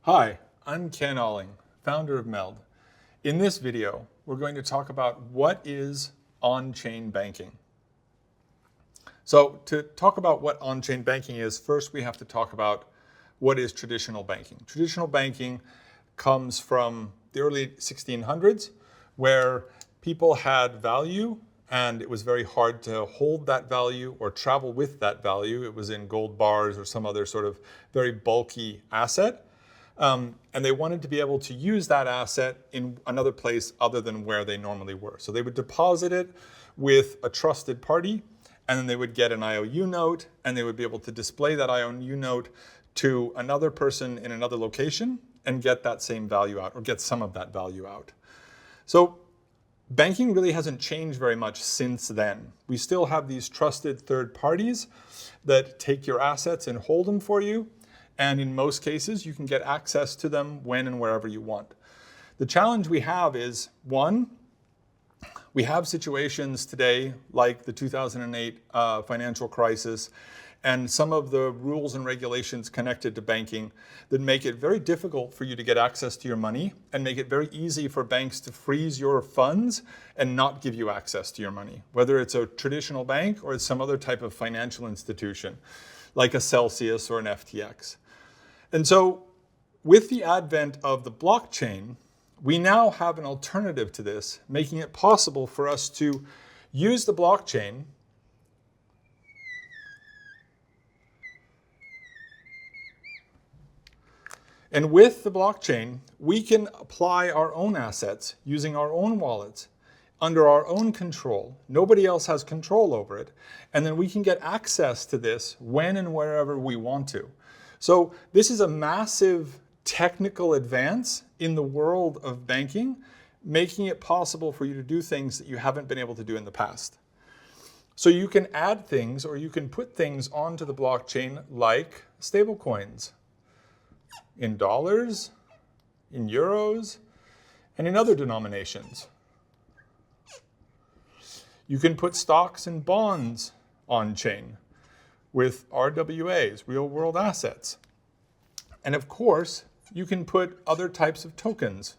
Hi, I'm Ken Alling, founder of MELD. In this video, we're going to talk about what is on-chain banking. So to talk about what on-chain banking is, first we have to talk about what is traditional banking. Traditional banking comes from the early 1600s, where people had value and it was very hard to hold that value or travel with that value. It was in gold bars or some other sort of very bulky asset. And they wanted to be able to use that asset in another place other than where they normally were. So they would deposit it with a trusted party, and then they would get an IOU note, and they would be able to display that IOU note to another person in another location and get that same value out, or get some of that value out. So banking really hasn't changed very much since then. We still have these trusted third parties that take your assets and hold them for you. And in most cases, you can get access to them when and wherever you want. The challenge we have is, one, we have situations today like the 2008 financial crisis and some of the rules and regulations connected to banking that make it very difficult for you to get access to your money and make it very easy for banks to freeze your funds and not give you access to your money, whether it's a traditional bank or it's some other type of financial institution like a Celsius or an FTX. And so with the advent of the blockchain, we now have an alternative to this, making it possible for us to use the blockchain and with the blockchain, we can apply our own assets using our own wallets under our own control. Nobody else has control over it. And then we can get access to this when and wherever we want to. So this is a massive technical advance in the world of banking, making it possible for you to do things that you haven't been able to do in the past. So you can add things or you can put things onto the blockchain like stablecoins in dollars, in euros, and in other denominations. You can put stocks and bonds on chain with RWAs, real world assets. And of course, you can put other types of tokens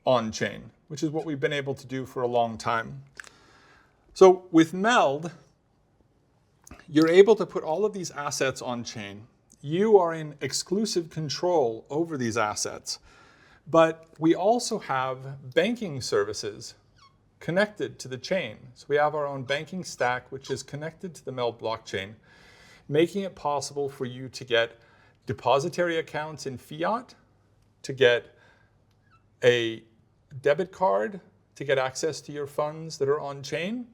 on chain, which is what we've been able to do for a long time. So with MELD, you're able to put all of these assets on chain. You are in exclusive control over these assets. But we also have banking services connected to the chain. So we have our own banking stack, which is connected to the MELD blockchain, making it possible for you to get depository accounts in fiat, to get a debit card, to get access to your funds that are on chain,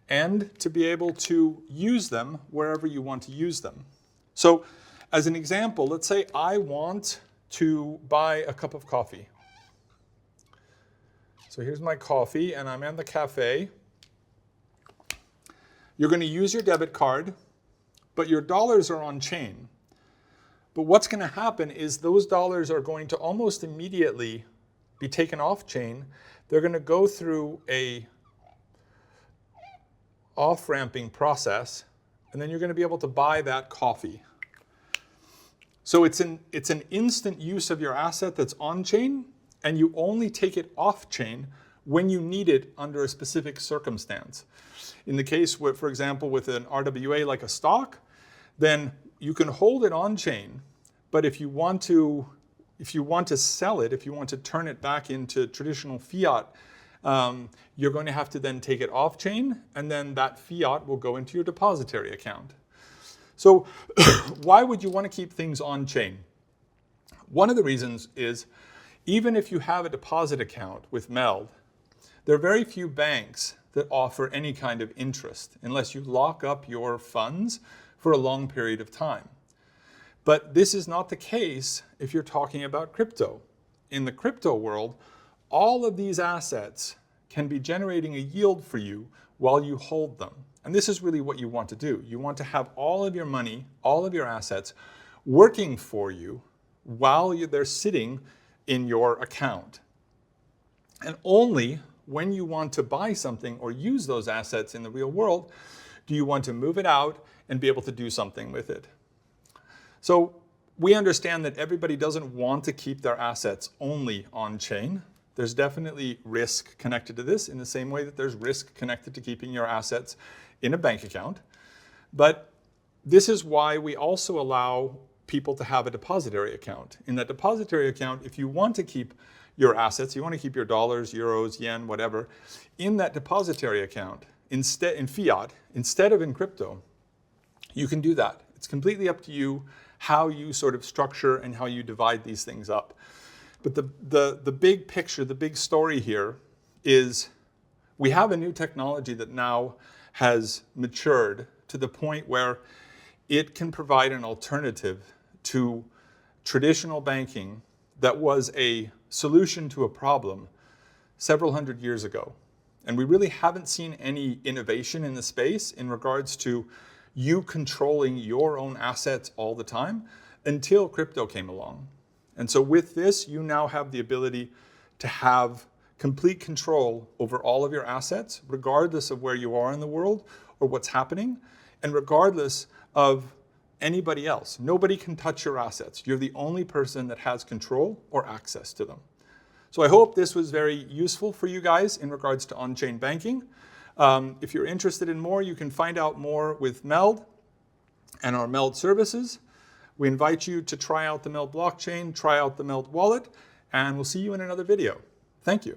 and to be able to use them wherever you want to use them. So as an example, let's say I want to buy a cup of coffee. So here's my coffee, and I'm in the cafe. You're going to use your debit card, but your dollars are on chain. But what's going to happen is those dollars are going to almost immediately be taken off chain. They're going to go through a off-ramping process, and then you're going to be able to buy that coffee. So it's an instant use of your asset that's on chain, and you only take it off chain when you need it under a specific circumstance. In the case, for example, with an RWA like a stock, then you can hold it on chain, but if you want to sell it, if you want to turn it back into traditional fiat, you're going to have to then take it off chain, and then that fiat will go into your depository account. So why would you want to keep things on chain? One of the reasons is, even if you have a deposit account with MELD, there are very few banks that offer any kind of interest unless you lock up your funds for a long period of time. But this is not the case if you're talking about crypto. In the crypto world, all of these assets can be generating a yield for you while you hold them. And this is really what you want to do. You want to have all of your money, all of your assets working for you while they're sitting in your account. And only when you want to buy something or use those assets in the real world do you want to move it out and be able to do something with it. So We understand that everybody doesn't want to keep their assets only on chain. There's definitely risk connected to this in the same way that there's risk connected to keeping your assets in a bank account. But this is why we also allow people to have a depository account. In that depository account, if you want to keep your assets, you want to keep your dollars, euros, yen, whatever, in that depository account, instead in fiat, instead of in crypto, you can do that. It's completely up to you how you sort of structure and how you divide these things up. But the big picture, the big story here is we have a new technology that now has matured to the point where it can provide an alternative to traditional banking that was a solution to a problem several hundred years ago. And we really haven't seen any innovation in the space in regards to you controlling your own assets all the time until crypto came along. And so with this, you now have the ability to have complete control over all of your assets, regardless of where you are in the world or what's happening, and regardless of anybody else. Nobody can touch your assets. You're the only person that has control or access to them. So I hope this was very useful for you guys in regards to on-chain banking. If you're interested in more, you can find out more with MELD and our MELD services. We invite you to try out the MELD blockchain, try out the MELD wallet, and we'll see you in another video. Thank you.